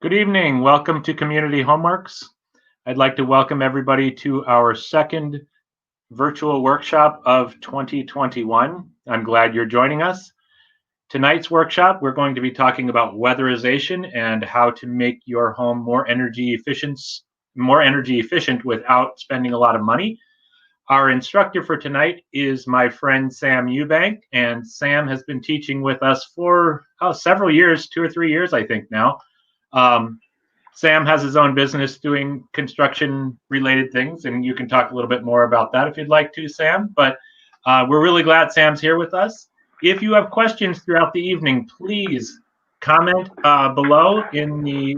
Good evening. Welcome to Community Homeworks. I'd like to welcome everybody to our second virtual workshop of 2021. I'm glad you're joining us. Tonight's workshop, we're going to be talking about weatherization and how to make your home more energy efficient without spending a lot of money. Our instructor for tonight is my friend Sam Eubank, and Sam has been teaching with us for several years, 2 or 3 years, I think now. Sam has his own business doing construction related things, and you can talk a little bit more about that if you'd like to, Sam. But we're really glad Sam's here with us. If you have questions throughout the evening, please comment below in the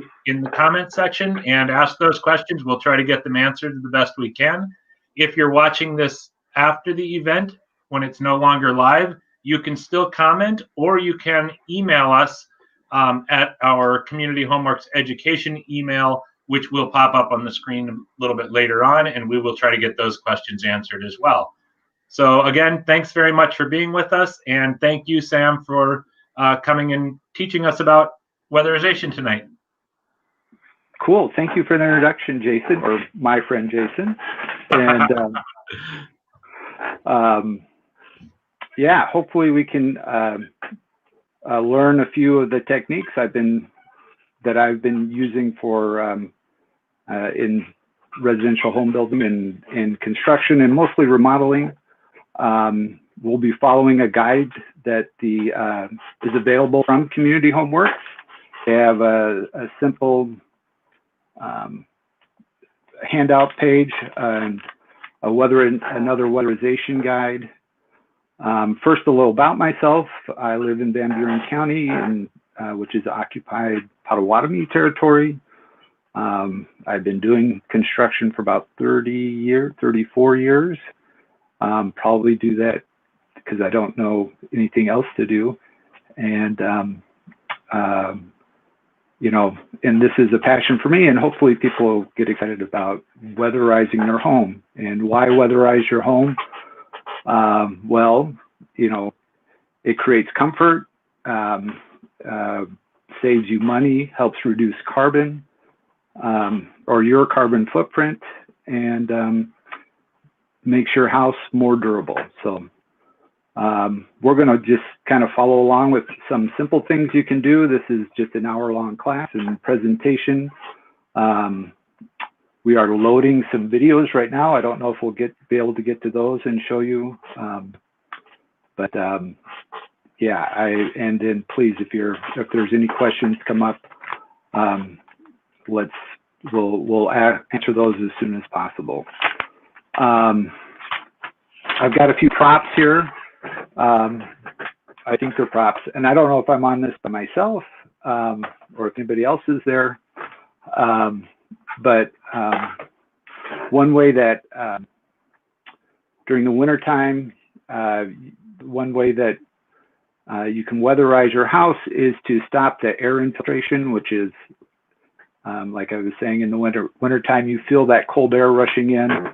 comment section and ask those questions. We'll try to get them answered the best we can. If you're watching this after the event, when it's no longer live, you can still comment, or you can email us at our Community Homeworks Education email, which will pop up on the screen a little bit later on, and we will try to get those questions answered as well. So again, thanks very much for being with us, and thank you, Sam, for coming and teaching us about weatherization tonight. Cool. Thank you for the introduction, Jason, or my friend Jason. And yeah, hopefully we can learn a few of the techniques that I've been using for in residential home building and construction, and mostly remodeling. We'll be following a guide that is available from Community Homeworks. They have a simple handout page and another weatherization guide. First, a little about myself. I live in Van Buren County, which is occupied Potawatomi territory. I've been doing construction for about 34 years. Probably do that because I don't know anything else to do. And you know, and this is a passion for me, and hopefully people will get excited about weatherizing their home. And why weatherize your home? Well, you know, it creates comfort, saves you money, helps reduce carbon or your carbon footprint, and makes your house more durable. So we're going to just kind of follow along with some simple things you can do. This is just an hour-long class and presentation. We are loading some videos right now. I don't know if we'll be able to get to those and show you. But yeah, and then please, if there's any questions come up, we'll answer those as soon as possible. I've got a few props here. I think they're props, and I don't know if I'm on this by myself or if anybody else is there. But one way that during the winter time, one way that you can weatherize your house is to stop the air infiltration, which is like I was saying, in the winter time, you feel that cold air rushing in,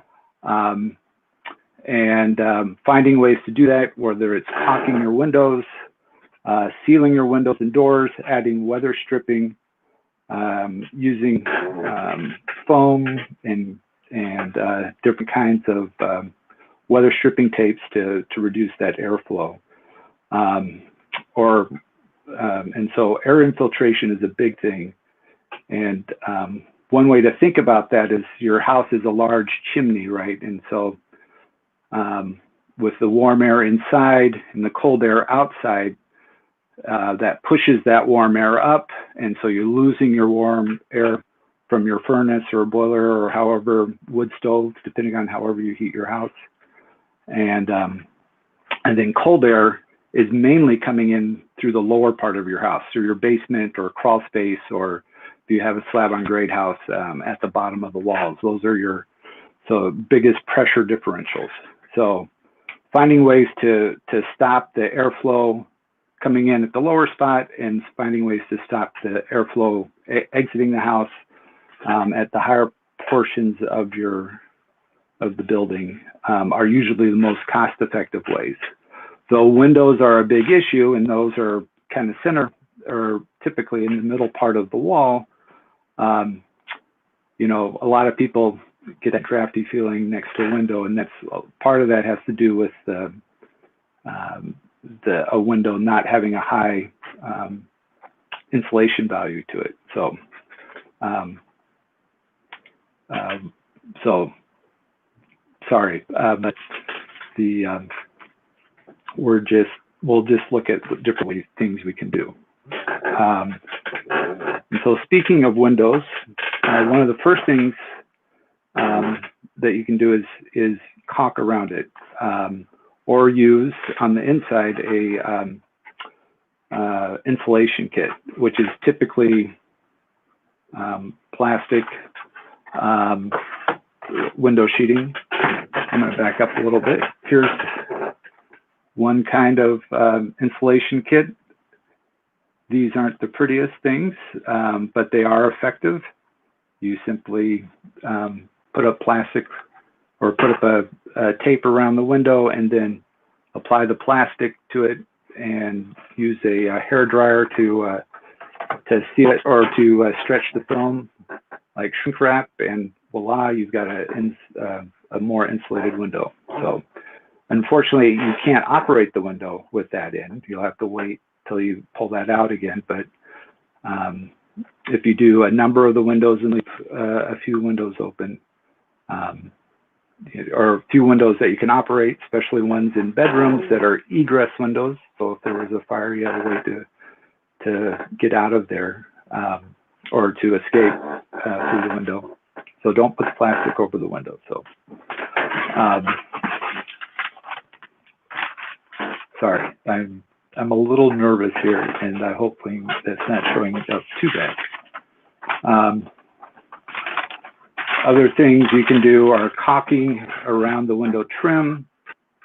and finding ways to do that, whether it's caulking your windows, sealing your windows and doors, adding weather stripping, using foam and different kinds of weather stripping tapes to reduce that airflow. And so air infiltration is a big thing. And one way to think about that is your house is a large chimney, right? And so with the warm air inside and the cold air outside, that pushes that warm air up, and so you're losing your warm air from your furnace or boiler or however, wood stove, depending on however you heat your house. And then cold air is mainly coming in through the lower part of your house, through your basement or crawl space, or if you have a slab on grade house, at the bottom of the walls. Those are your biggest pressure differentials. So finding ways to stop the airflow coming in at the lower spot and finding ways to stop the airflow exiting the house at the higher portions of the building are usually the most cost-effective ways. So windows are a big issue, and those are kind of center or typically in the middle part of the wall. You know, a lot of people get that drafty feeling next to a window, and that's part of that has to do with a window not having a high insulation value to it. So, sorry, but we'll just look at different things we can do. And so, speaking of windows, one of the first things that you can do is caulk around it, or use on the inside a insulation kit, which is typically plastic window sheeting. I'm going to back up a little bit. Here's one kind of insulation kit. These aren't the prettiest things, but they are effective. You simply put up plastic or put up a tape around the window and then apply the plastic to it and use a hair dryer to seal it or to stretch the film like shrink wrap, and voila, you've got a more insulated window. So unfortunately, you can't operate the window with that in. You'll have to wait till you pull that out again. But if you do a number of the windows and leave a few windows open, or a few windows that you can operate, especially ones in bedrooms that are egress windows. So if there was a fire, you have a way to get out of there or to escape through the window. So don't put the plastic over the window. So sorry, I'm a little nervous here, and hopefully that's not showing up too bad. Other things you can do are caulking around the window trim,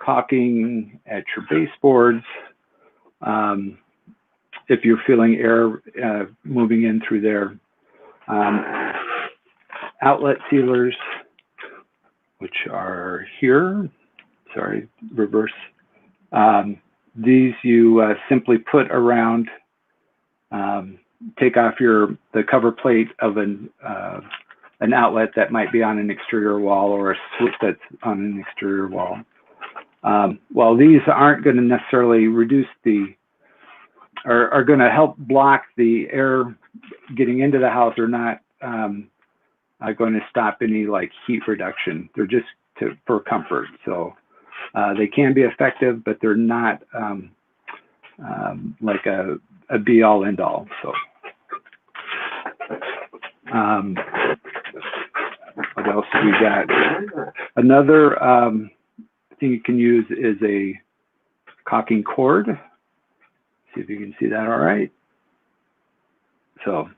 caulking at your baseboards. If you're feeling air moving in through there. Outlet sealers, which are here. Sorry, reverse. These you simply put around, take off the cover plate of an outlet that might be on an exterior wall or a slit that's on an exterior wall. While these aren't going to necessarily reduce are going to help block the air getting into the house, or not going to stop any like heat reduction. They're just for comfort. So they can be effective, but they're not like a be all end all. So what else have we got? Another thing you can use is a caulking cord. See if you can see that all right. So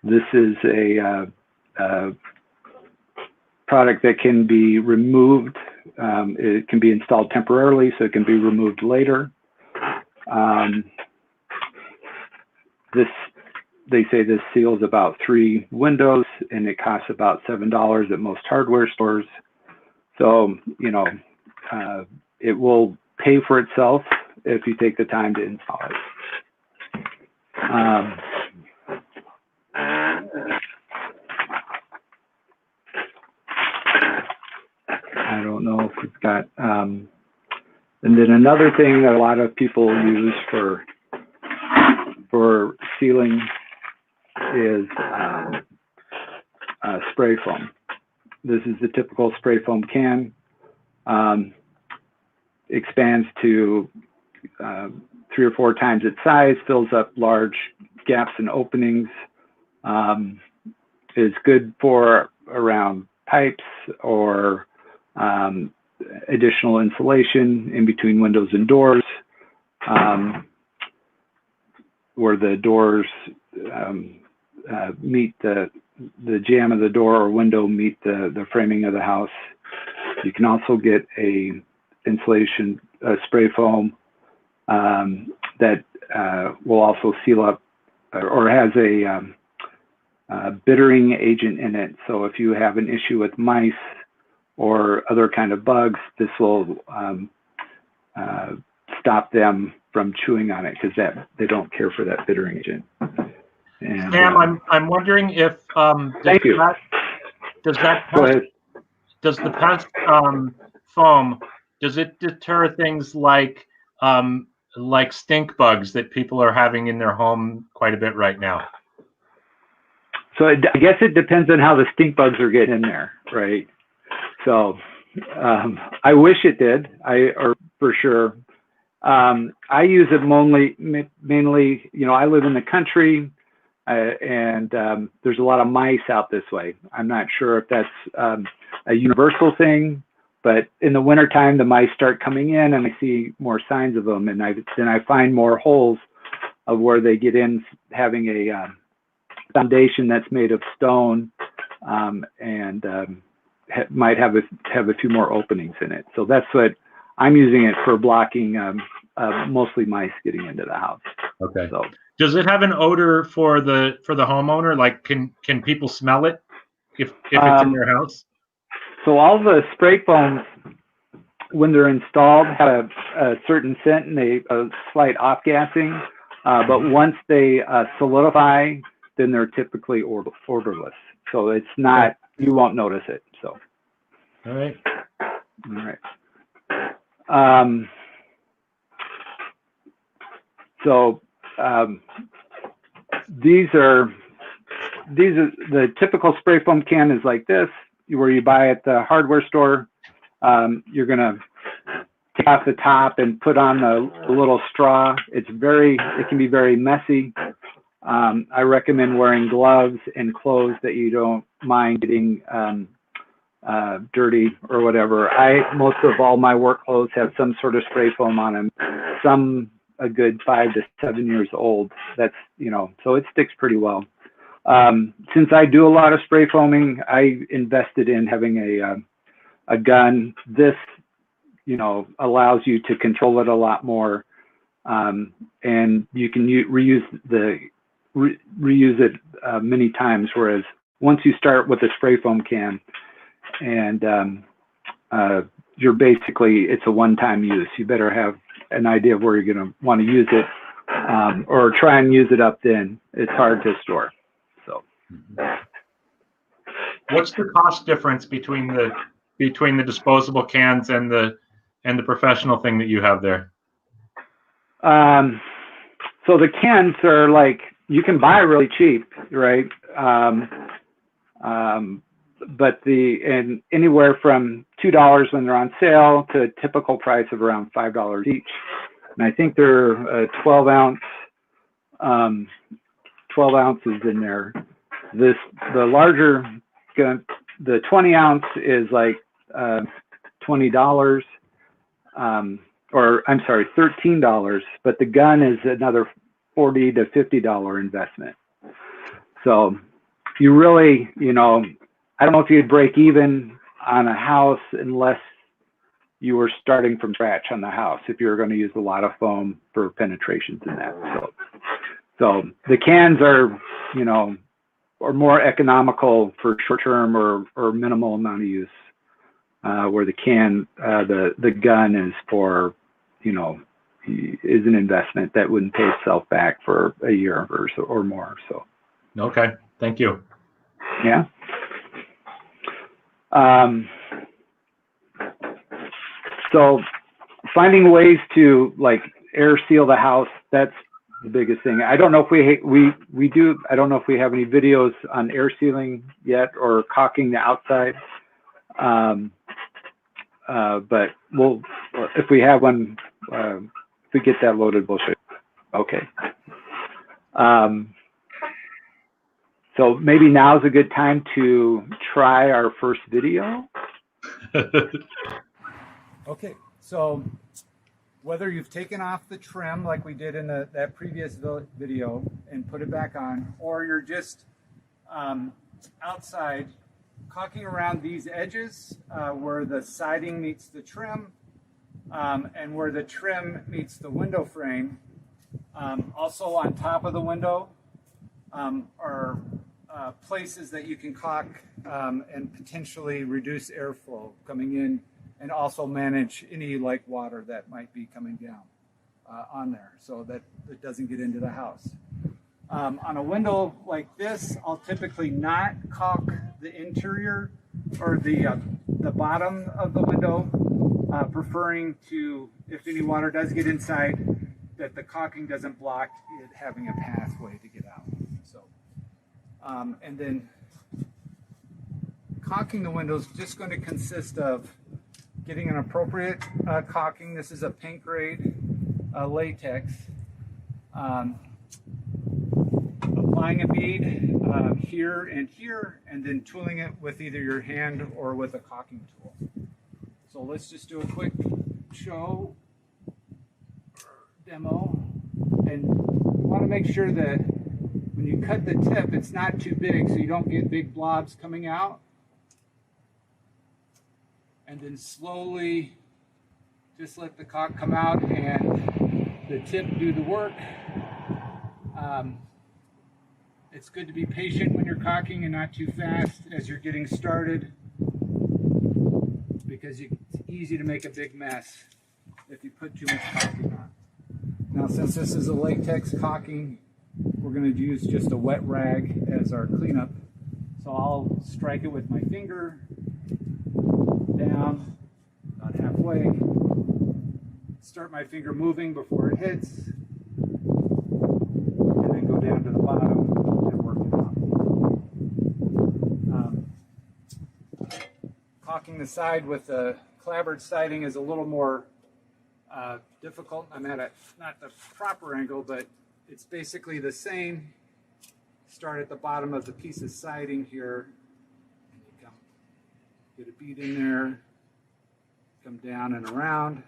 this is a product that can be removed. It can be installed temporarily, so it can be removed later. They say this seals about 3 windows, and it costs about $7 at most hardware stores. So, you know, it will pay for itself if you take the time to install it. I don't know if we've got, and then another thing that a lot of people use for sealing is spray foam. This is the typical spray foam can. Expands to 3 or 4 times its size, fills up large gaps and openings, is good for around pipes or additional insulation in between windows and doors, where the doors meet the jamb of the door or window meet the framing of the house. You can also get a insulation spray foam that will also seal up or has a bittering agent in it. So if you have an issue with mice or other kind of bugs, this will stop them from chewing on it, because they don't care for that bittering agent. And, Sam, I'm wondering if thank you. Does that Go ahead. does the pest foam, does it deter things like stink bugs that people are having in their home quite a bit right now? So I guess it depends on how the stink bugs are getting in there, right? So I wish it did, or for sure. I use it mainly, you know, I live in the country, and there's a lot of mice out this way. I'm not sure if that's a universal thing, but in the wintertime, the mice start coming in and I see more signs of them. And then I find more holes of where they get in, having a foundation that's made of stone, and might have a few more openings in it. So that's what I'm using it for, blocking mostly mice getting into the house. Okay. So, does it have an odor for the homeowner? Like, can people smell it if it's in their house? So all the spray foams, when they're installed, have a certain scent and a slight off-gassing. But once they solidify, then they're typically odorless. So it's not, okay. You won't notice it. So. All right. All right. So these are the typical spray foam can is like this, where you buy at the hardware store. You're gonna take off the top and put on a little straw. It can be very messy. I recommend wearing gloves and clothes that you don't mind getting dirty or whatever. Most of all my work clothes have some sort of spray foam on them. Some a good 5 to 7 years old. That's, you know, so it sticks pretty well. Since I do a lot of spray foaming, I invested in having a gun. This, you know, allows you to control it a lot more, and you can reuse it many times. Whereas once you start with a spray foam can, and you're basically, it's a one-time use. You better have an idea of where you're going to want to use it, or try and use it up. Then it's hard to store. So, what's the cost difference between the disposable cans and the professional thing that you have there? So the cans are like, you can buy really cheap, right? But and anywhere from $2 when they're on sale to a typical price of around $5 each. And I think they're 12 ounces in there. The larger, the 20 ounce is like $20, or I'm sorry, $13. But the gun is another $40 to $50 investment. So you really, you know, I don't know if you'd break even on a house unless you were starting from scratch on the house, if you were going to use a lot of foam for penetrations in that. So the cans are, you know, are more economical for short-term or minimal amount of use, where the gun is for, you know, is an investment that wouldn't pay itself back for a year or more. So. Okay, thank you. Yeah. So finding ways to like air seal the house, that's the biggest thing. I don't know if we do. I don't know if we have any videos on air sealing yet or caulking the outside. But we'll, if we have one, if we get that loaded, we'll show you. Okay. So maybe now's a good time to try our first video. Okay, so whether you've taken off the trim like we did in that previous video and put it back on, or you're just outside caulking around these edges where the siding meets the trim, and where the trim meets the window frame, also on top of the window, are places that you can caulk and potentially reduce airflow coming in, and also manage any like water that might be coming down. on there so that it doesn't get into the house. On a window like this, I'll typically not caulk the interior or the bottom of the window, preferring to, if any water does get inside, that the caulking doesn't block it having a pathway to get out. So, and then caulking the windows is just going to consist of getting an appropriate caulking. This is a paint grade latex. Applying a bead here and here, and then tooling it with either your hand or with a caulking tool. So let's just do a quick show demo. And you want to make sure that when you cut the tip, it's not too big so you don't get big blobs coming out. And then slowly just let the caulk come out and the tip do the work. It's good to be patient when you're caulking and not too fast as you're getting started, because it's easy to make a big mess if you put too much caulking on. Now, since this is a latex caulking, we're going to use just a wet rag as our cleanup. So I'll strike it with my finger down about halfway, start my finger moving before it hits, and then go down to the bottom and work it out. Caulking the side with the clabbered siding is a little more difficult. I'm at not the proper angle, but it's basically the same. Start at the bottom of the piece of siding here, and you come, get a bead in there, come down and around,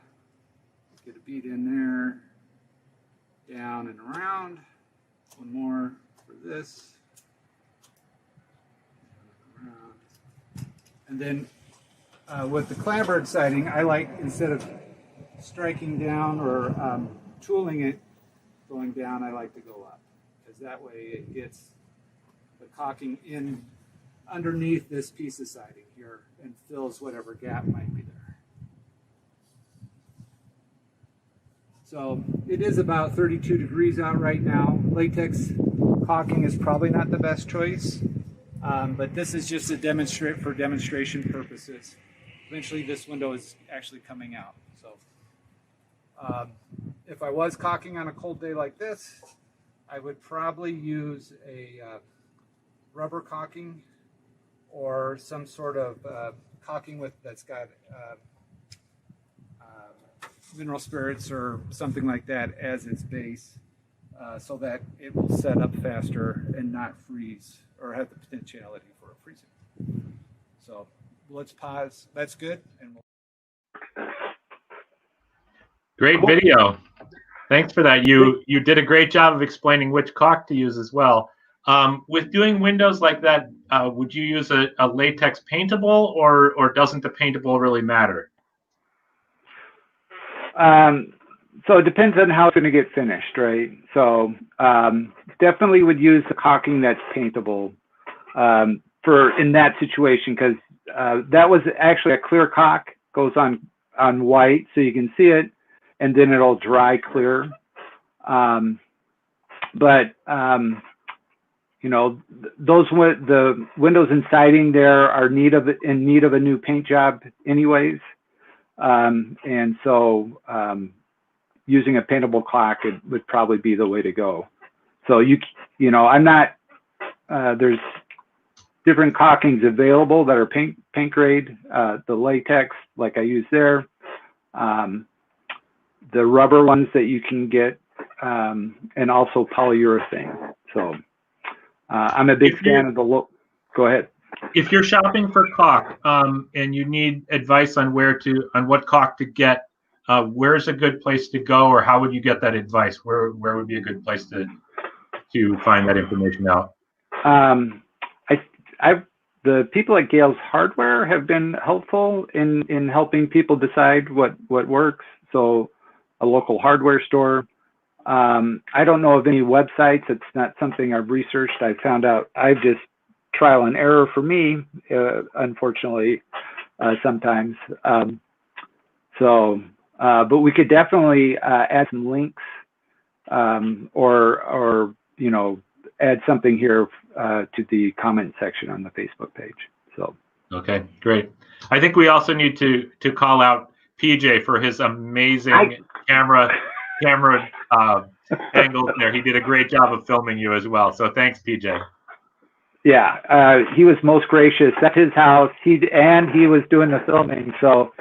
get a bead in there, down and around. One more for this, around. And then with the clabbered siding, I like, instead of striking down or tooling it going down, I like to go up, because that way it gets the caulking in underneath this piece of siding here and fills whatever gap might be there. So it is about 32 degrees out right now. Latex caulking is probably not the best choice, but this is just a demonstration purposes. Eventually this window is actually coming out. So if I was caulking on a cold day like this, I would probably use a rubber caulking or some sort of caulking that's got mineral spirits or something like that as its base, so that it will set up faster and not freeze or have the potentiality for freezing. So let's pause. That's good. And Great video. Thanks for that. You did a great job of explaining which caulk to use as well. With doing windows like that, would you use a latex paintable, or doesn't the paintable really matter? So it depends on how it's going to get finished, right? So definitely would use the caulking that's paintable for in that situation, because that was actually a clear caulk, goes on white so you can see it, and then it'll dry clear. You know, the windows and siding there are in need of a new paint job anyways. And so using a paintable caulk would probably be the way to go. So you know, I'm not, there's different caulkings available that are paint grade, the latex like I use there, the rubber ones that you can get, and also polyurethane. So I'm a big fan of the look. Go ahead. If you're shopping for caulk and you need advice on what caulk to get, where's a good place to go, or how would you get that advice? Where would be a good place to find that information out? The people at Gale's Hardware have been helpful in helping people decide what works. So a local hardware store. I don't know of any websites. It's not something I've researched. I found out I've just trial and error for me, unfortunately, sometimes. But we could definitely add some links or add something here to the comment section on the Facebook page. So. Okay, great. I think we also need to call out PJ for his amazing camera angles there. He did a great job of filming you as well. So thanks, PJ. Yeah, he was most gracious at his house. He was doing the filming. So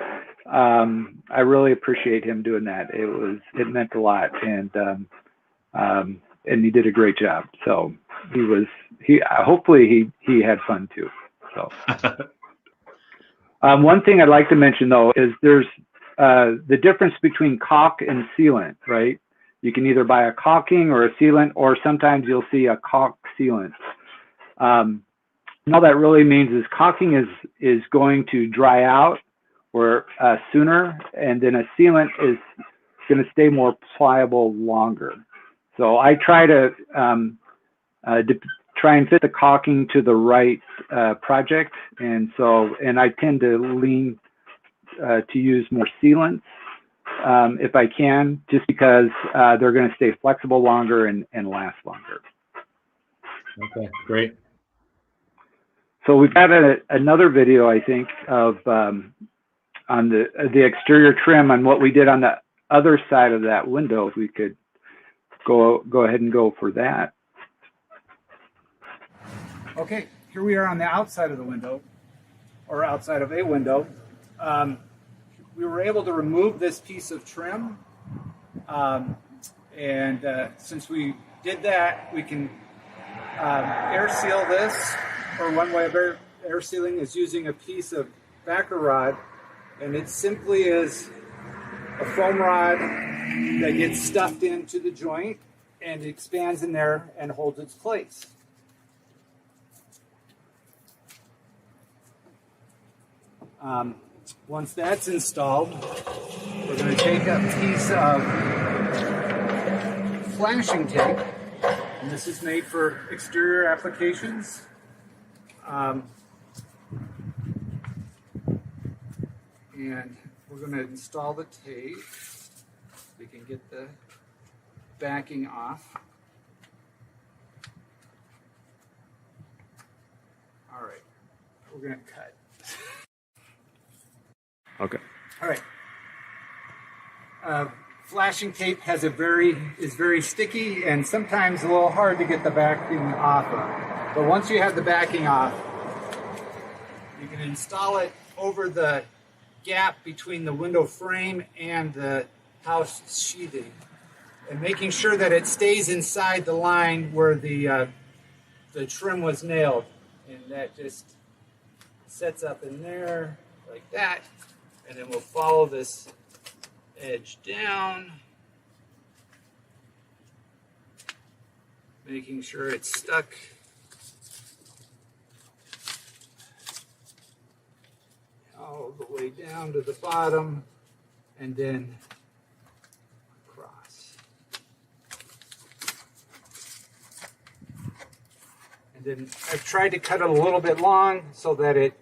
I really appreciate him doing that. It meant a lot, and he did a great job. So hopefully he had fun too. So one thing I'd like to mention though is there's the difference between caulk and sealant, right? You can either buy a caulking or a sealant, or sometimes you'll see a caulk sealant. All that really means is caulking is going to dry out or sooner, and then a sealant is going to stay more pliable longer. So I try to try and fit the caulking to the right project, and I tend to lean to use more sealants if I can, just because they're going to stay flexible longer and last longer. Okay, great. So we've got another video, I think, of on the exterior trim on what we did on the other side of that window. If we could go ahead and go for that. Okay, here we are on the outside of the window, or outside of a window. We were able to remove this piece of trim, and since we did that, we can air seal this, or one way of air sealing is using a piece of backer rod, and it simply is a foam rod that gets stuffed into the joint and expands in there and holds its place. Once that's installed, we're going to take a piece of flashing tape, and this is made for exterior applications. And we're going to install the tape. We can get the backing off. All right, we're going to cut. Okay. All right. Flashing tape is very sticky and sometimes a little hard to get the backing off of. But once you have the backing off, you can install it over the gap between the window frame and the house sheathing, and making sure that it stays inside the line where the trim was nailed, and that just sets up in there like that. And then we'll follow this edge down, making sure it's stuck. All the way down to the bottom, and then across. And then I've tried to cut it a little bit long so that it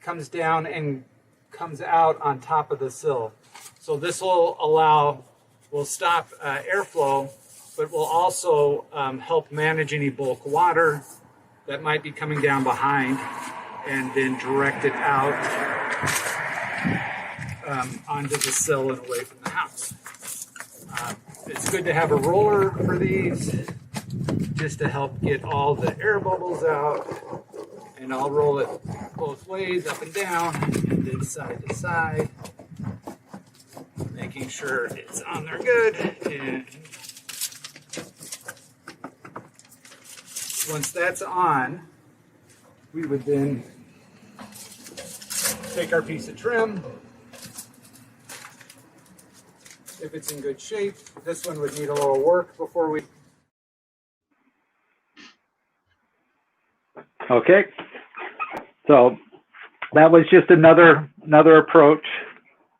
comes down and comes out on top of the sill. So this will stop airflow, but will also help manage any bulk water that might be coming down behind, and then direct it out onto the sill and away from the house. It's good to have a roller for these, just to help get all the air bubbles out. And I'll roll it both ways, up and down, and then side to side, making sure it's on there good. And once that's on, we would then take our piece of trim. If it's in good shape, this one would need a little work before we... Okay. So that was just another approach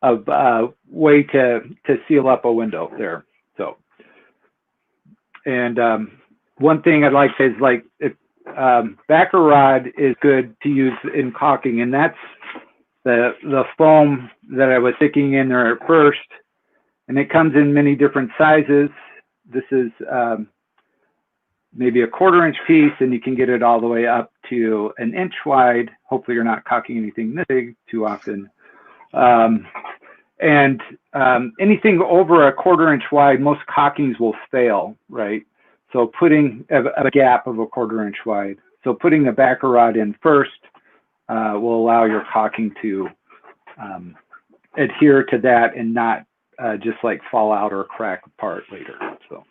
of way to seal up a window there. So, and one thing I'd like to say is, like, if backer rod is good to use in caulking, and that's the foam that I was sticking in there at first, and it comes in many different sizes. This is maybe a 1/4 inch piece, and you can get it all the way up to 1 inch wide. Hopefully you're not caulking anything this big too often. Anything over a 1/4 inch wide, most caulkings will fail, right? So putting a gap of a 1/4 inch wide. So putting the backer rod in first will allow your caulking to adhere to that and not just like fall out or crack apart later. So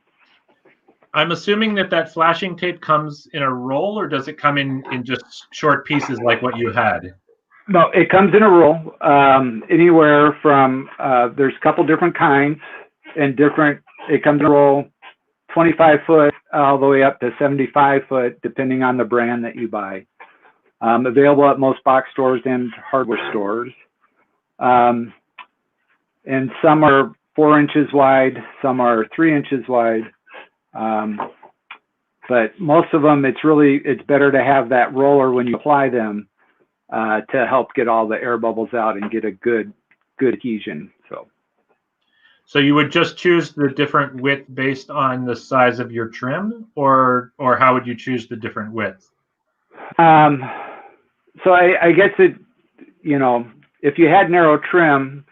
I'm assuming that flashing tape comes in a roll, or does it come in just short pieces like what you had? No, it comes in a roll. Anywhere from there's a couple different kinds and different. It comes in a roll, 25 foot all the way up to 75 foot, depending on the brand that you buy. Available at most box stores and hardware stores. And some are 4 inches wide, some are 3 inches wide. But most of them, it's better to have that roller when you apply them to help get all the air bubbles out and get a good adhesion. So you would just choose the different width based on the size of your trim, or how would you choose the different width? So I guess if you had narrow trim,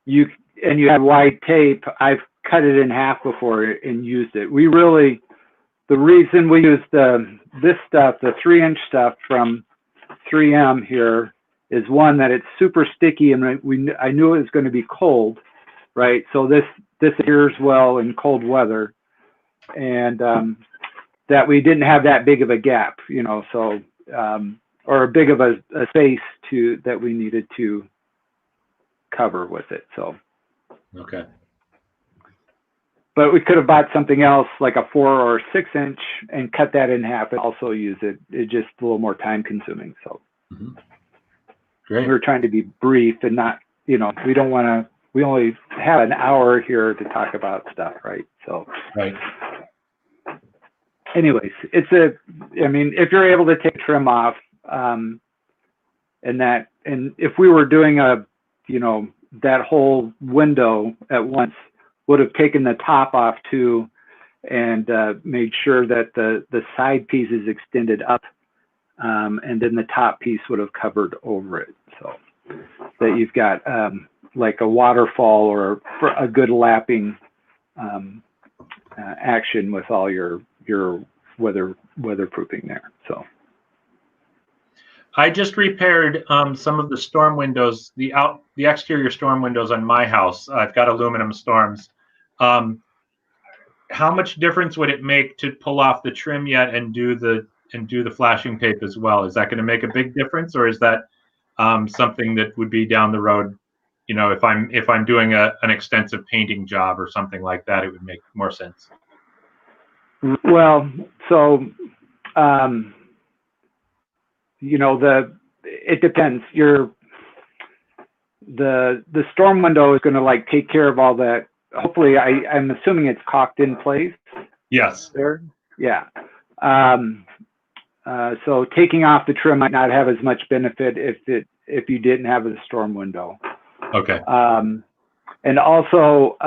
and you had wide tape, I've cut it in half before and used it. The reason we use this stuff, the 3-inch stuff from 3M here, is one, that it's super sticky, and I knew it was going to be cold, right? So this adheres well in cold weather, and that we didn't have that big of a gap, so or a big of a space that we needed to cover with it. So okay. But we could have bought something else like a 4 or 6 inch and cut that in half and also use it. It's just a little more time consuming. So Great. We're trying to be brief and not, we don't want to, we only have an hour here to talk about stuff, right? So right. Anyways, if you're able to take trim off, and if we were doing that whole window at once, would have taken the top off too, and made sure that the side piece is extended up, and then the top piece would have covered over it, so that you've got like a waterfall or a good lapping action with all your weatherproofing there. So I just repaired some of the storm windows, the exterior storm windows on my house. I've got aluminum storms. How much difference would it make to pull off the trim yet and do the flashing tape as well? Is that going to make a big difference, or is that something that would be down the road? If I'm doing an extensive painting job or something like that, it would make more sense. Well, so it depends. The storm window is going to take care of all that. Hopefully, I'm assuming it's caulked in place. Yes. There. Yeah. So taking off the trim might not have as much benefit if you didn't have a storm window. Okay. And also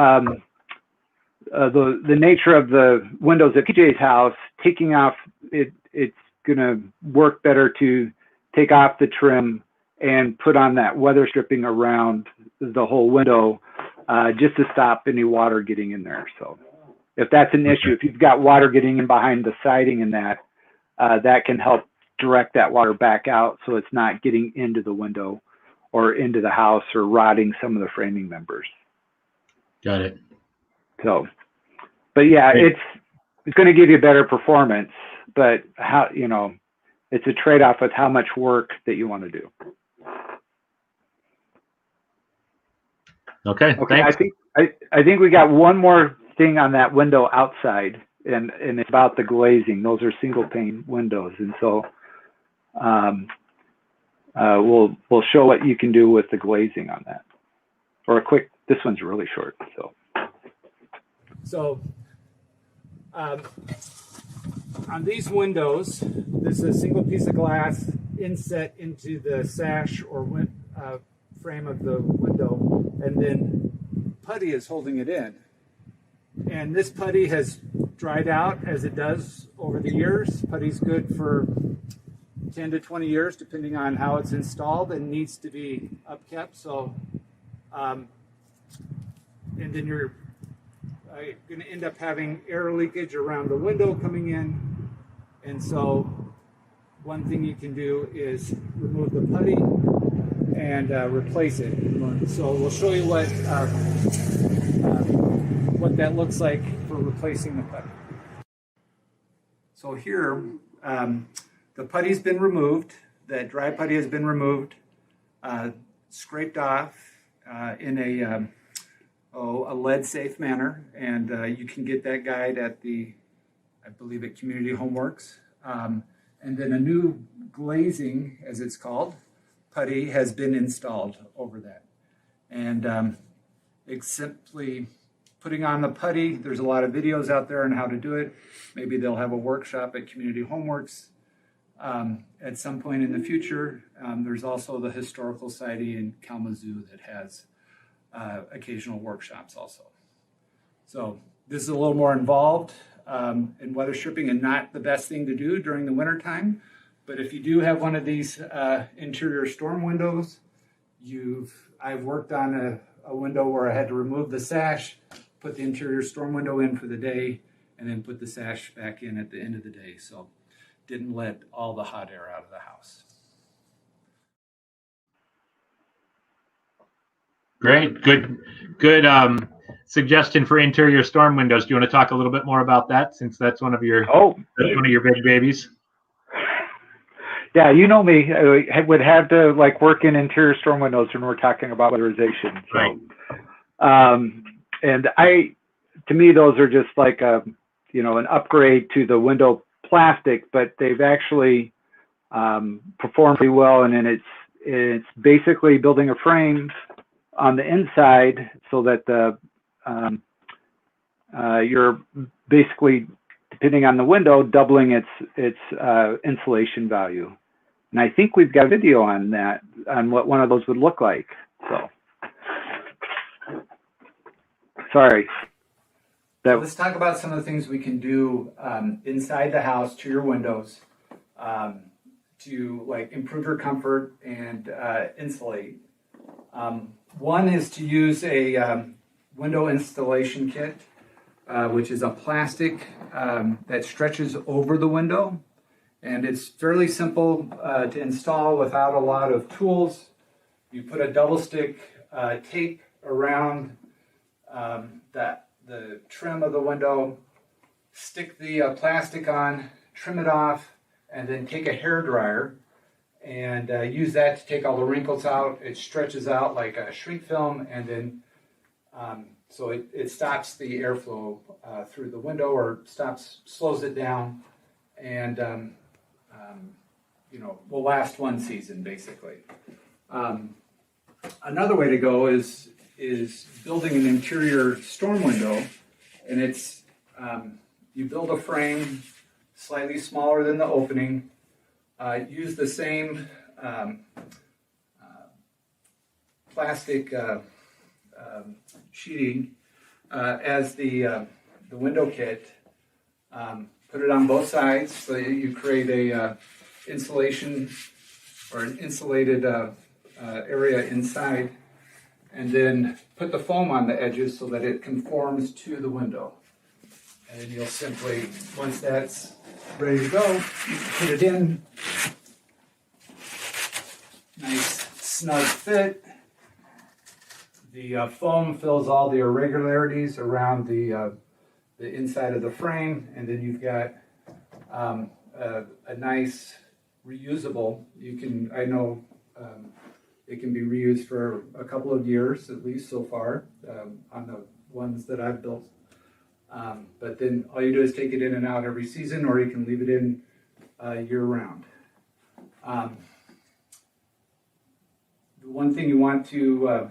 the nature of the windows at PJ's house, taking off it's going to work better to take off the trim and put on that weather stripping around the whole window, just to stop any water getting in there. So if that's an issue, if you've got water getting in behind the siding and that can help direct that water back out so it's not getting into the window or into the house or rotting some of the framing members. Got it. So, but yeah, it's going to give you better performance, but it's a trade-off with how much work that you want to do. Okay. Thanks. I think we got one more thing on that window outside, and it's about the glazing. Those are single pane windows, and so we'll show what you can do with the glazing on that. Or this one's really short. So on these windows, this is a single piece of glass inset into the sash or frame of the window, and then putty is holding it in. And this putty has dried out as it does over the years. Putty's good for 10 to 20 years, depending on how it's installed, and needs to be upkept. So, and then you're going to end up having air leakage around the window coming in. And so one thing you can do is remove the putty and replace it. So we'll show you what that looks like for replacing the putty. So here, the putty's been removed. That dry putty has been removed, scraped off in a lead-safe manner, and you can get that guide at I believe at Community Homeworks. And then a new glazing, as it's called, putty has been installed over that. And it's simply putting on the putty. There's a lot of videos out there on how to do it. Maybe they'll have a workshop at Community Homeworks at some point in the future. There's also the Historical Society in Kalamazoo that has occasional workshops also. So this is a little more involved in weather stripping, and not the best thing to do during the winter time. But if you do have one of these interior storm windows, I've worked on a window where I had to remove the sash, put the interior storm window in for the day, and then put the sash back in at the end of the day. So didn't let all the hot air out of the house. Great, good suggestion for interior storm windows. Do you want to talk a little bit more about that, since that's one of your big babies? Yeah, you know me. I would have to work in interior storm windows when we're talking about weatherization. So, right. And to me, those are just like an upgrade to the window plastic, but they've actually performed pretty well. And then it's basically building a frame on the inside so that you're basically, depending on the window, doubling its insulation value. And I think we've got a video on that, on what one of those would look like. So, sorry. So let's talk about some of the things we can do inside the house to your windows to improve your comfort and insulate. One is to use a window installation kit, which is a plastic that stretches over the window. And it's fairly simple to install without a lot of tools. You put a double stick tape around the trim of the window, stick the plastic on, trim it off, and then take a hair dryer and use that to take all the wrinkles out. It stretches out like a shrink film, and then so it stops the airflow through the window, or slows it down, and will last one season basically. Another way to go is building an interior storm window, and it's you build a frame slightly smaller than the opening. Use the same plastic sheeting as the window kit. Put it on both sides so that you create a insulation or an insulated area inside, and then put the foam on the edges so that it conforms to the window. And then you'll simply, once that's ready to go, you can put it in. Nice snug fit. The foam fills all the irregularities around the inside of the frame, and then you've got a nice reusable. I know it can be reused for a couple of years at least so far on the ones that I've built. But then all you do is take it in and out every season, or you can leave it in year-round. The one thing you want to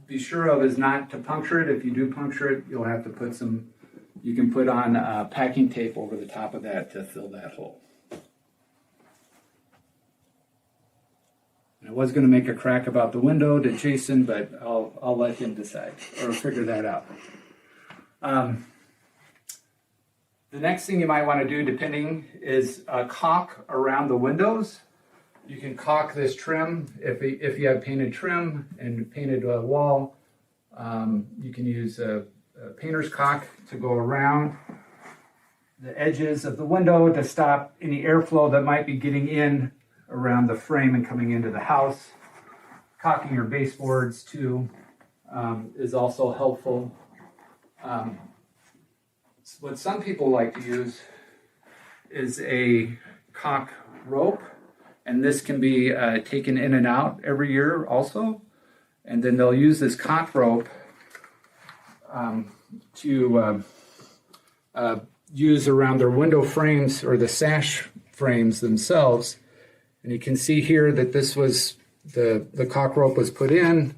be sure of is not to puncture it. If you do puncture it, you'll have to put you can put on packing tape over the top of that to fill that hole. I was going to make a crack about the window to Jason, but I'll let him decide or figure that out. The next thing you might want to do, depending, is caulk around the windows. You can caulk this trim if you have painted trim and painted wall. You can use a painter's caulk to go around the edges of the window to stop any airflow that might be getting in around the frame and coming into the house. Caulking your baseboards too is also helpful. What some people like to use is a caulk rope, and this can be taken in and out every year also. And then they'll use this caulk rope to use around their window frames or the sash frames themselves. And you can see here that this was the caulk rope was put in,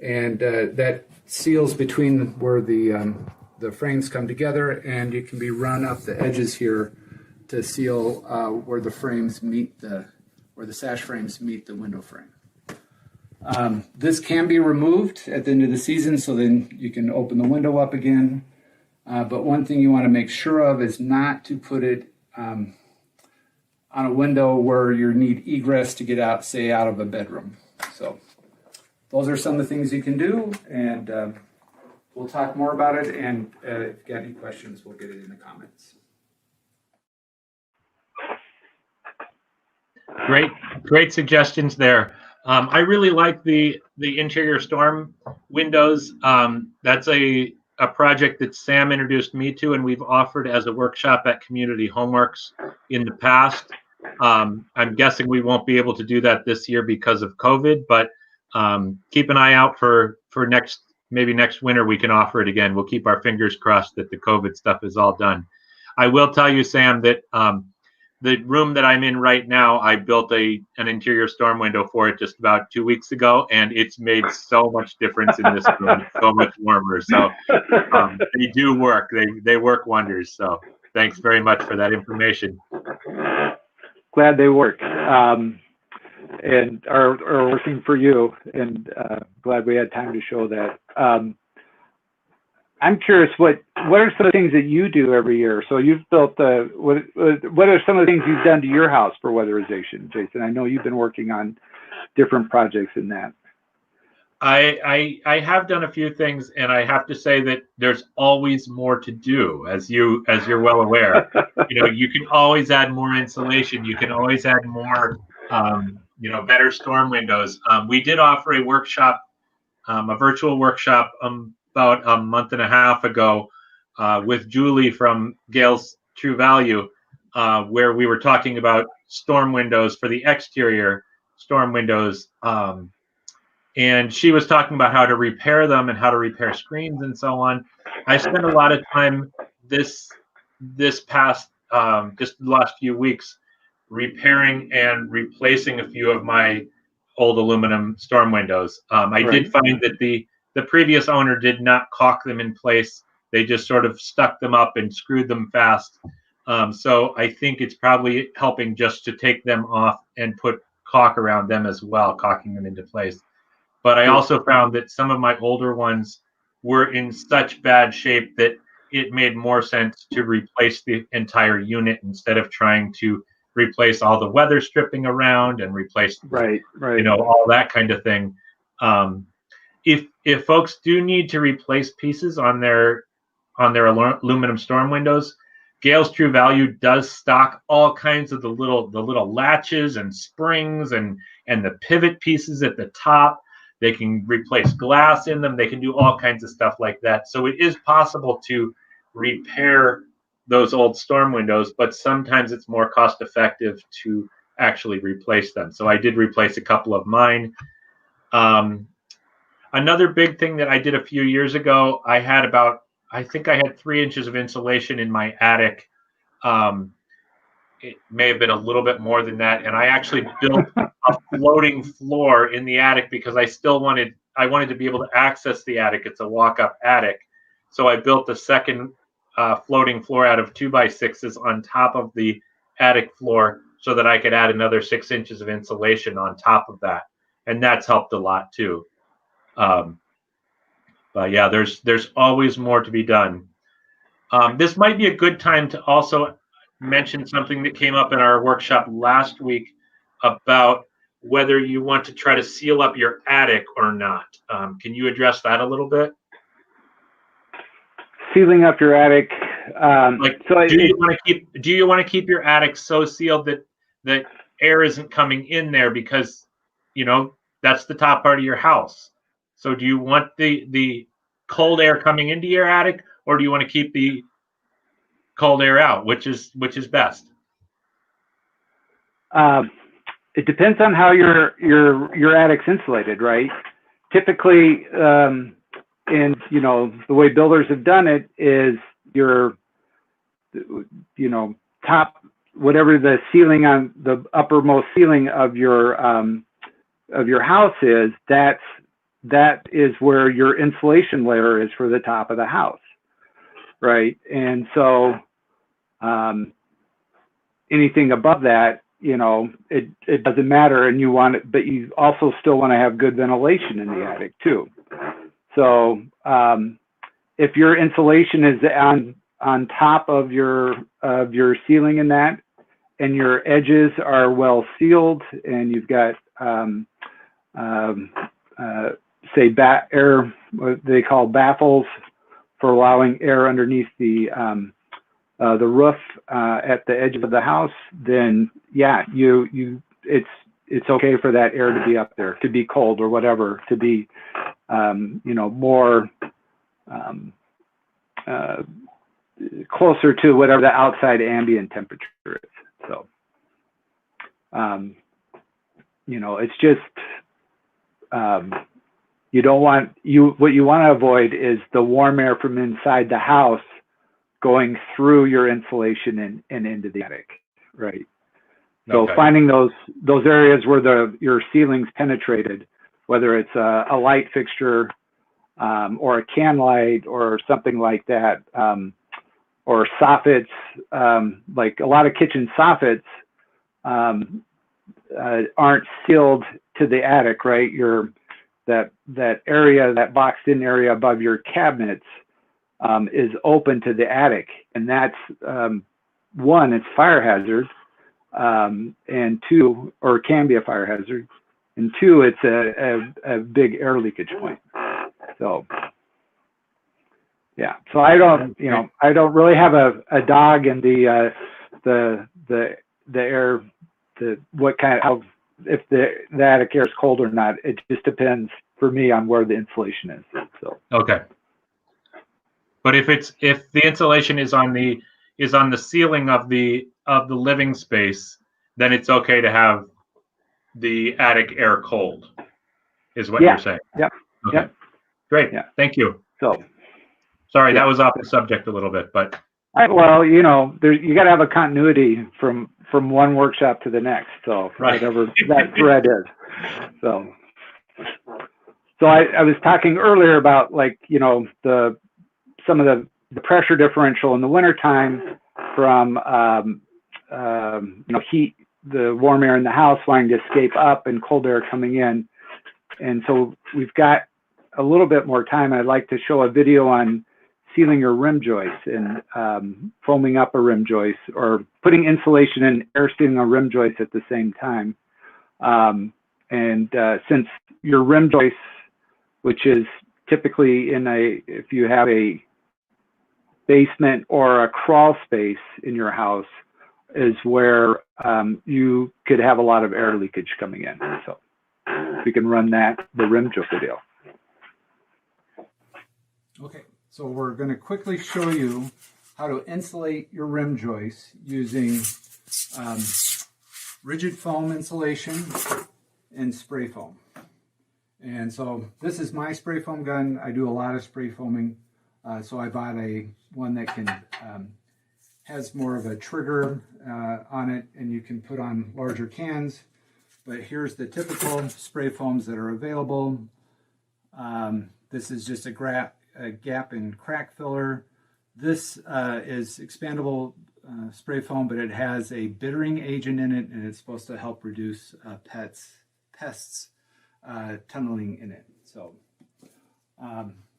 and that seals between where the frames come together, and it can be run up the edges here to seal where the frames meet where the sash frames meet the window frame. This can be removed at the end of the season, so then you can open the window up again. But one thing you want to make sure of is not to put it on a window where you need egress to get out, say, out of a bedroom. So those are some of the things you can do, and we'll talk more about it. And if you got any questions, we'll get it in the comments. Great suggestions there. I really like the interior storm windows. That's a project that Sam introduced me to, and we've offered as a workshop at Community Homeworks in the past. I'm guessing we won't be able to do that this year because of COVID, but keep an eye out for maybe next winter we can offer it again. We'll keep our fingers crossed that the COVID stuff is all done. I will tell you, Sam, that the room that I'm in right now, I built an interior storm window for it just about 2 weeks ago, and it's made so much difference in this room. It's so much warmer. So they do work. They work wonders. So thanks very much for that information. Glad they work and are working for you, and glad we had time to show that. I'm curious, what are some of the things that you do every year? So you've built what are some of the things you've done to your house for weatherization, Jason? I know you've been working on different projects in that. I have done a few things, and I have to say that there's always more to do, as you're well aware. You can always add more insulation. You can always add more, better storm windows. We did offer a workshop, a virtual workshop, about a month and a half ago with Julie from Gale's True Value, where we were talking about storm windows for the exterior storm windows. And she was talking about how to repair them and how to repair screens and so on. I spent a lot of time this past, just the last few weeks, repairing and replacing a few of my old aluminum storm windows. I did find that the previous owner did not caulk them in place. They just sort of stuck them up and screwed them fast. So I think it's probably helping just to take them off and put caulk around them as well, caulking them into place. But I also found that some of my older ones were in such bad shape that it made more sense to replace the entire unit instead of trying to replace all the weather stripping around and replace, all that kind of thing. If folks do need to replace pieces on their aluminum storm windows, Gale's True Value does stock all kinds of the little latches and springs and the pivot pieces at the top. They can replace glass in them. They can do all kinds of stuff like that. So it is possible to repair those old storm windows, but sometimes it's more cost effective to actually replace them. So I did replace a couple of mine. Another big thing that I did a few years ago, I think I had 3 inches of insulation in my attic. It may have been a little bit more than that. And I actually built a floating floor in the attic because I wanted to be able to access the attic. It's a walk-up attic. So I built the second floating floor out of 2x6s on top of the attic floor so that I could add another 6 inches of insulation on top of that. and that's helped a lot too. But yeah, there's always more to be done. This might be a good time to also mention something that came up in our workshop last week about whether you want to try to seal up your attic or not. Can you address that a little bit? Sealing up your attic. Do you want to keep your attic so sealed that air isn't coming in there, because that's the top part of your house? So do you want the cold air coming into your attic, or do you want to keep the cold air out? Which is best? It depends on how your attic's insulated, right? Typically, and the way builders have done it is your top, whatever the ceiling on the uppermost ceiling of your house is, that is where your insulation layer is for the top of the house, right? And so anything above that, it doesn't matter, and you want it, but you also still want to have good ventilation in the attic too. So if your insulation is on top of your ceiling in that, and your edges are well sealed, and you've got say air, what they call baffles, for allowing air underneath the roof at the edge of the house, then yeah, it's okay for that air to be up there, to be cold or whatever, to be more closer to whatever the outside ambient temperature is. So it's just you don't want what you want to avoid is the warm air from inside the house going through your insulation and into the attic, right? So okay. Finding those areas where your ceiling's penetrated, whether it's a light fixture or a can light or something like that, or soffits, like a lot of kitchen soffits aren't sealed to the attic, right? That area, that boxed in area above your cabinets is open to the attic, and that's one, it's fire hazard, and two, or can be a fire hazard, and two, it's a big air leakage point. So yeah, so I don't really have a dog in the air, what kind of, if the attic air is cold or not. It just depends for me on where the insulation is. So okay. But if the insulation is on the ceiling of the living space, then it's okay to have the attic air cold, is what you're saying. Yep. Okay. Yep. Great. Yeah. Thank you. So sorry, that was off the subject a little bit, but well, you got to have a continuity from one workshop to the next. So whatever that thread is. So I was talking earlier about, like, some of the pressure differential in the wintertime from heat, the warm air in the house wanting to escape up and cold air coming in. And so we've got a little bit more time. I'd like to show a video on sealing your rim joists and foaming up a rim joist, or putting insulation and air sealing a rim joist at the same time. Since your rim joist, which is typically if you have a basement or a crawl space in your house, is where you could have a lot of air leakage coming in. So we can run the rim joist video. Okay, so we're going to quickly show you how to insulate your rim joists using rigid foam insulation and spray foam. And so this is my spray foam gun. I do a lot of spray foaming. So I bought one that has more of a trigger on it, and you can put on larger cans. But here's the typical spray foams that are available. This is just a gap and crack filler. This is expandable spray foam, but it has a bittering agent in it, and it's supposed to help reduce pests tunneling in it. So,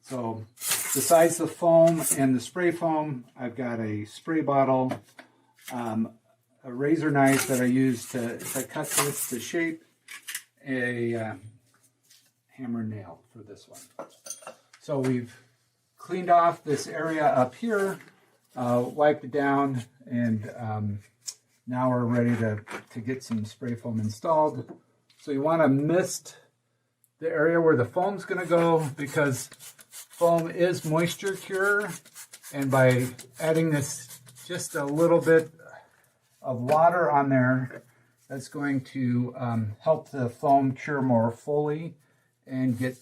so besides the foam and the spray foam, I've got a spray bottle, a razor knife that I use to cut this to shape, a hammer nail for this one. So we've cleaned off this area up here, wiped it down, and now we're ready to get some spray foam installed. So you want to mist the area where the foam's going to go, because foam is moisture cure, and by adding this just a little bit of water on there, that's going to help the foam cure more fully and get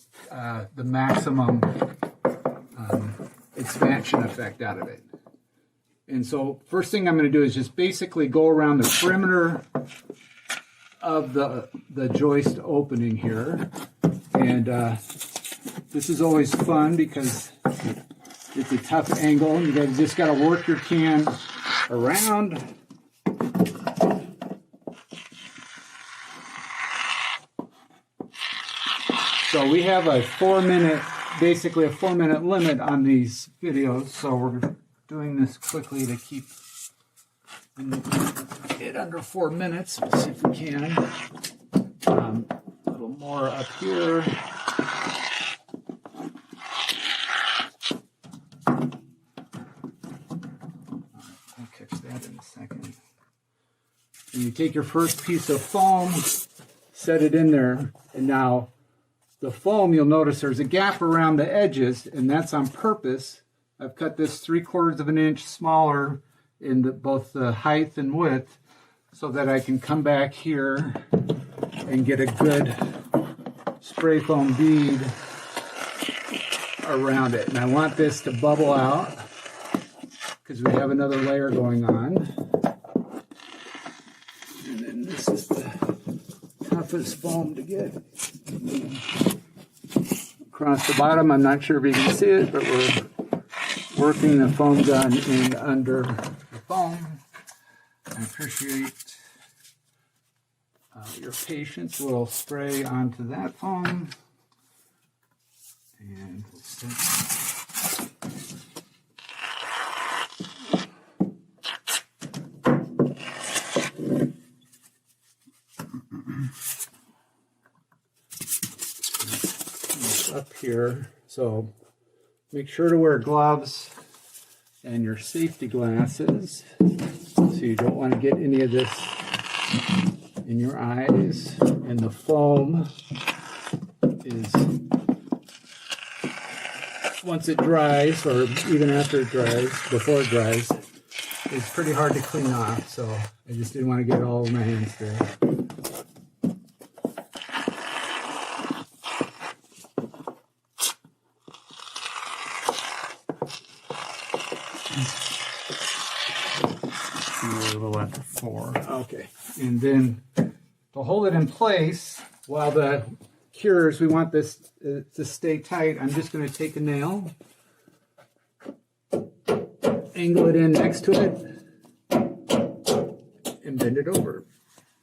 the maximum expansion effect out of it. And so first thing I'm going to do is just basically go around the perimeter of the joist opening here. And this is always fun because it's a tough angle. You guys just got to work your can around. So we have a 4-minute, basically a 4-minute limit on these videos. So we're doing this quickly to keep it under 4 minutes. Let's see if we can. A little more up here. I'll catch that in a second. And you take your first piece of foam, set it in there, and now the foam, you'll notice there's a gap around the edges, and that's on purpose. I've cut this 3/4 of an inch smaller in both the height and width, so that I can come back here and get a good spray foam bead around it. And I want this to bubble out because we have another layer going on. And then this is the toughest foam to get. Across the bottom, I'm not sure if you can see it, but we're working the foam gun in under the foam. I appreciate your patience. We'll spray onto that foam. And we'll set up here. So make sure to wear gloves and your safety glasses, so you don't want to get any of this in your eyes. And the foam is, once it dries, or even after it dries, before it dries, it's pretty hard to clean off. So I just didn't want to get it all over my hands there. Okay, and then to hold it in place while the cures, we want this to stay tight. I'm just going to take a nail, angle it in next to it, and bend it over.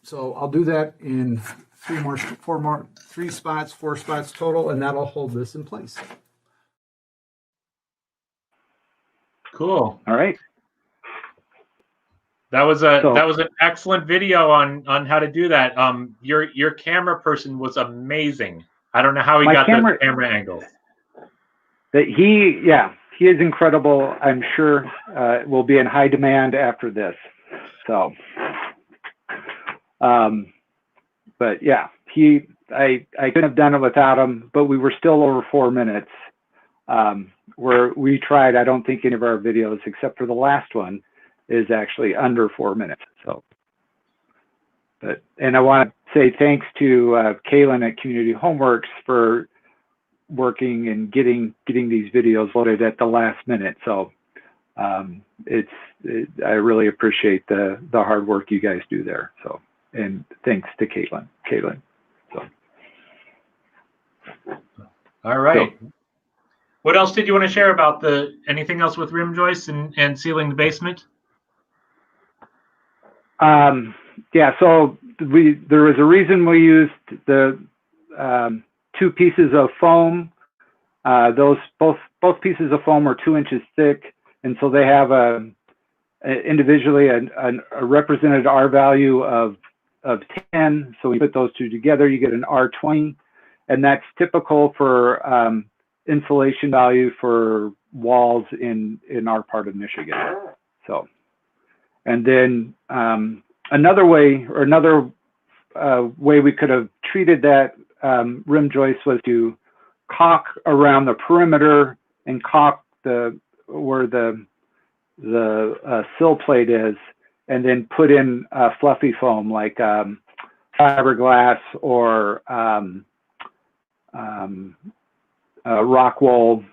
So I'll do that in 4 spots total, and that'll hold this in place. Cool. All right. That was an excellent video on how to do that. Your camera person was amazing. I don't know how he got the camera angle. He is incredible. I'm sure will be in high demand after this. So, but yeah, I couldn't have done it without him. But we were still over 4 minutes. Where we tried, I don't think any of our videos, except for the last one, is actually under 4 minutes. So, and I want to say thanks to Kaylin at Community Homeworks for working and getting these videos loaded at the last minute. So I really appreciate the hard work you guys do there. So, and thanks to Kaylin. So, all right. So, what else did you want to share about anything else with rim joists and sealing the basement? Yeah, so there was a reason we used the two pieces of foam. Those both pieces of foam are 2 inches thick, and so they have individually a represented R value of 10. So when you put those two together, you get an R20, and that's typical for insulation value for walls in our part of Michigan. So, and then another way we could have treated that rim joist was to caulk around the perimeter and caulk where the sill plate is, and then put in fluffy foam like fiberglass or rock wool,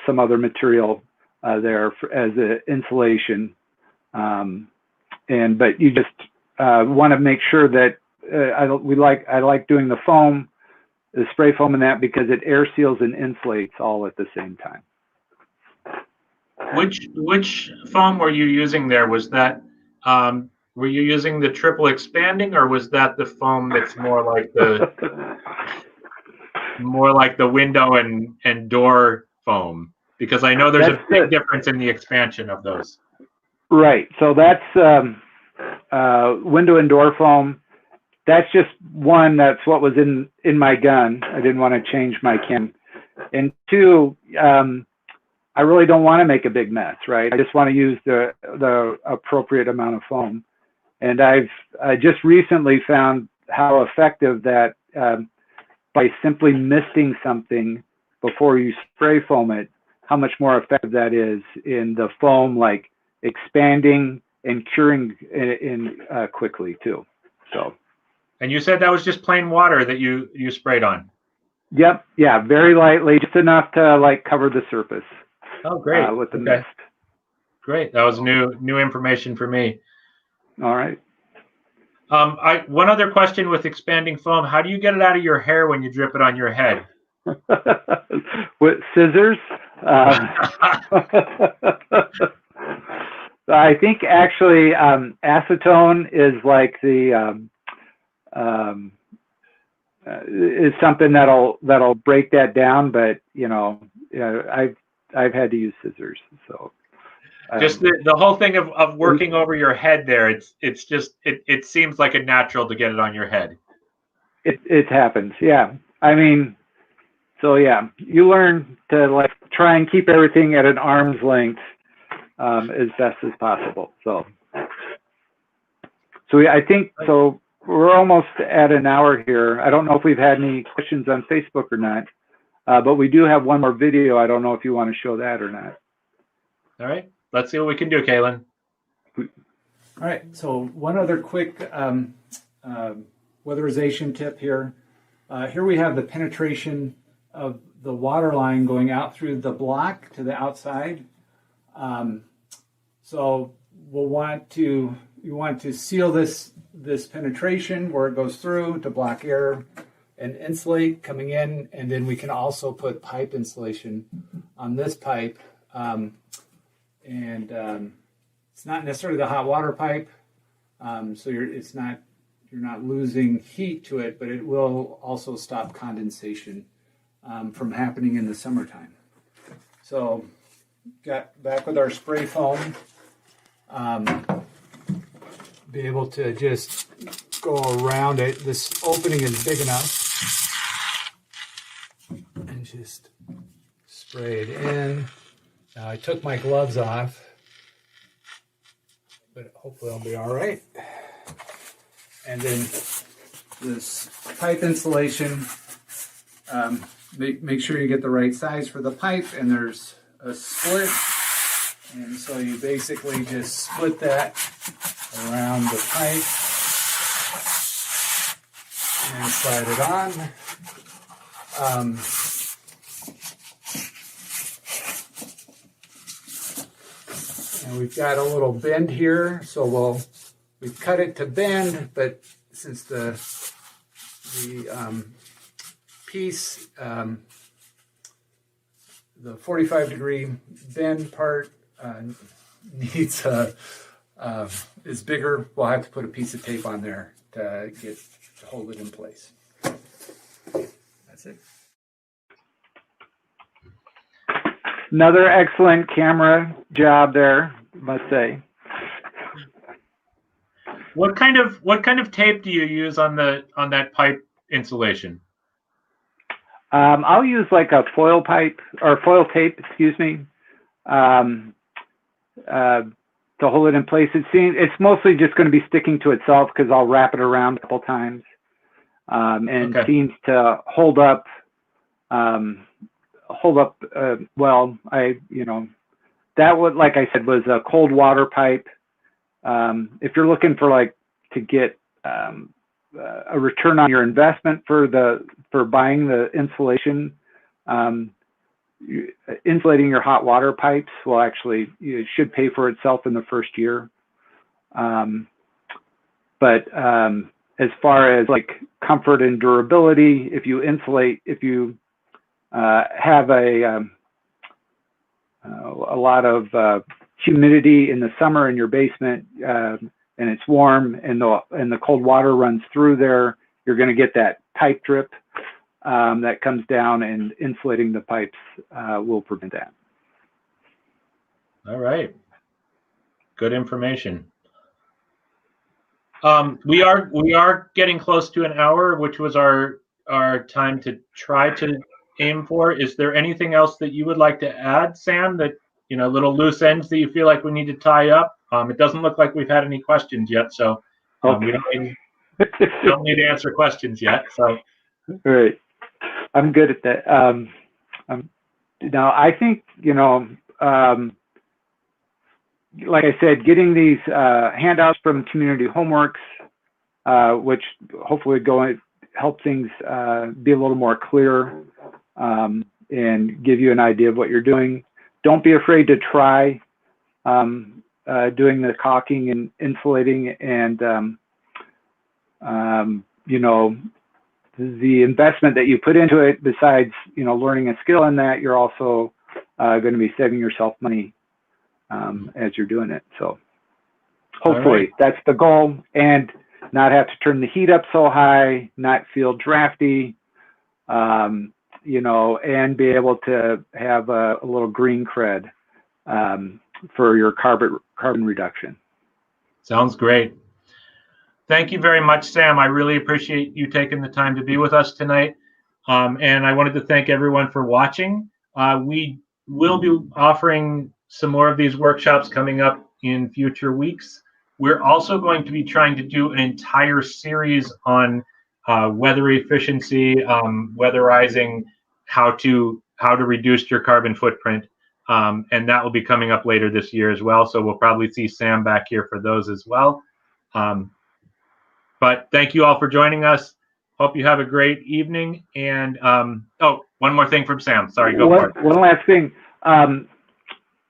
some other material there as an insulation. But you just want to make sure that I like doing the foam, the spray foam in that, because it air seals and insulates all at the same time. Which foam were you using there? Was that were you using the triple expanding, or was that the foam that's more like the window and door foam? Because I know there's a big difference in the expansion of those. Right. So that's window and door foam. That's just one. That's what was in my gun. I didn't want to change my chem. And two, I really don't want to make a big mess, right? I just want to use the appropriate amount of foam. And I just recently found how effective that by simply misting something before you spray foam it, how much more effective that is in the foam, like expanding and curing in quickly too. So. And you said that was just plain water that you sprayed on? Yep. Yeah. Very lightly, just enough to like cover the surface. Oh, great. With the mist. Great. That was new information for me. All right. One other question with expanding foam: how do you get it out of your hair when you drip it on your head? With scissors. I think actually acetone is like is something that'll break that down, but I've had to use scissors. So just the whole thing of working over your head there, it seems like a natural to get it on your head. It happens, yeah. I mean, so yeah, you learn to like try and keep everything at an arm's length as best as possible. So I think so. We're almost at an hour here. I don't know if we've had any questions on Facebook or not, but we do have one more video. I don't know if you want to show that or not. All right. Let's see what we can do, Kaylin. All right. So one other quick weatherization tip here. Here we have the penetration of the water line going out through the block to the outside. So you want to seal this penetration where it goes through to block air and insulate coming in, and then we can also put pipe insulation on this pipe. It's not necessarily the hot water pipe, so you're not losing heat to it, but it will also stop condensation from happening in the summertime. So, got back with our spray foam. Be able to just go around it. This opening is big enough, and just spray it in. Now I took my gloves off, but hopefully I'll be all right. And then this pipe insulation, make sure you get the right size for the pipe, and there's a split. And so you basically just split that around the pipe and slide it on. And we've got a little bend here, so we've cut it to bend, but since the piece, the 45-degree bend part needs is bigger, we'll have to put a piece of tape on there to hold it in place. Fantastic. Another excellent camera job there, must say. What kind of tape do you use on that pipe insulation? I'll use like a foil pipe or foil tape, excuse me, to hold it in place. It's mostly just going to be sticking to itself because I'll wrap it around a couple times, and Okay. seems to hold up. Well, that would, like I said, was a cold water pipe. If you're looking for to get a return on your investment for buying the insulation, insulating your hot water pipes will actually, it should pay for itself in the first year. But as far as like comfort and durability, if you insulate, if you have a lot of humidity in the summer in your basement, and it's warm and the cold water runs through there, you're going to get that pipe drip that comes down, and insulating the pipes will prevent that. All right. Good information. We are getting close to an hour, which was our time to try to aim for. Is there anything else that you would like to add, Sam, that, little loose ends that you feel like we need to tie up? It doesn't look like we've had any questions yet, so we don't need to answer questions yet. So, all right, I'm good at that. Now I think, like I said, getting these handouts from Community Homeworks, which hopefully help things be a little more clear, and give you an idea of what you're doing. Don't be afraid to try doing the caulking and insulating, and the investment that you put into it, besides learning a skill in that, you're also going to be saving yourself money as you're doing it. So hopefully that's the goal, and not have to turn the heat up so high, not feel drafty, and be able to have a little green cred for your carbon reduction. Sounds great. Thank you very much, Sam. I really appreciate you taking the time to be with us tonight. And I wanted to thank everyone for watching. We will be offering some more of these workshops coming up in future weeks. We're also going to be trying to do an entire series on weather efficiency, weatherizing, how to reduce your carbon footprint. And that will be coming up later this year as well. So we'll probably see Sam back here for those as well. But thank you all for joining us. Hope you have a great evening. And one more thing from Sam. Sorry, go for it. One last thing.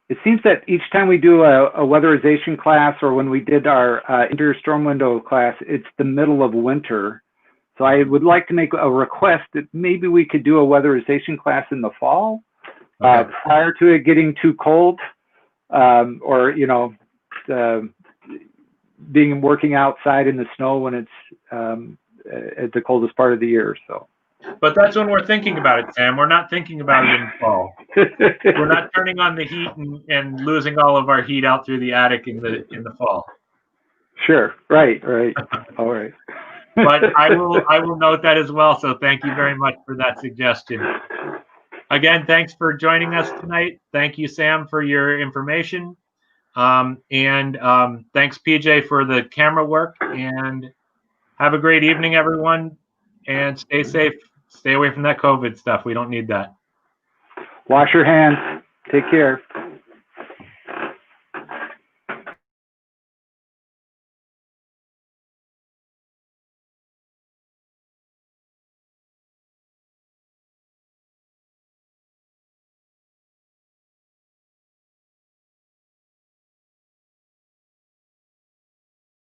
It seems that each time we do a weatherization class, or when we did our interior storm window class, it's the middle of winter. So I would like to make a request that maybe we could do a weatherization class in the fall, prior to it getting too cold, or working outside in the snow when it's at the coldest part of the year. So. But that's when we're thinking about it, Sam. We're not thinking about it in the fall. We're not turning on the heat and losing all of our heat out through the attic in the fall. Sure. Right. All right. But I will note that as well. So thank you very much for that suggestion. Again, thanks for joining us tonight. Thank you, Sam, for your information. And thanks, PJ, for the camera work. And have a great evening, everyone. And stay safe. Stay away from that COVID stuff. We don't need that. Wash your hands. Take care.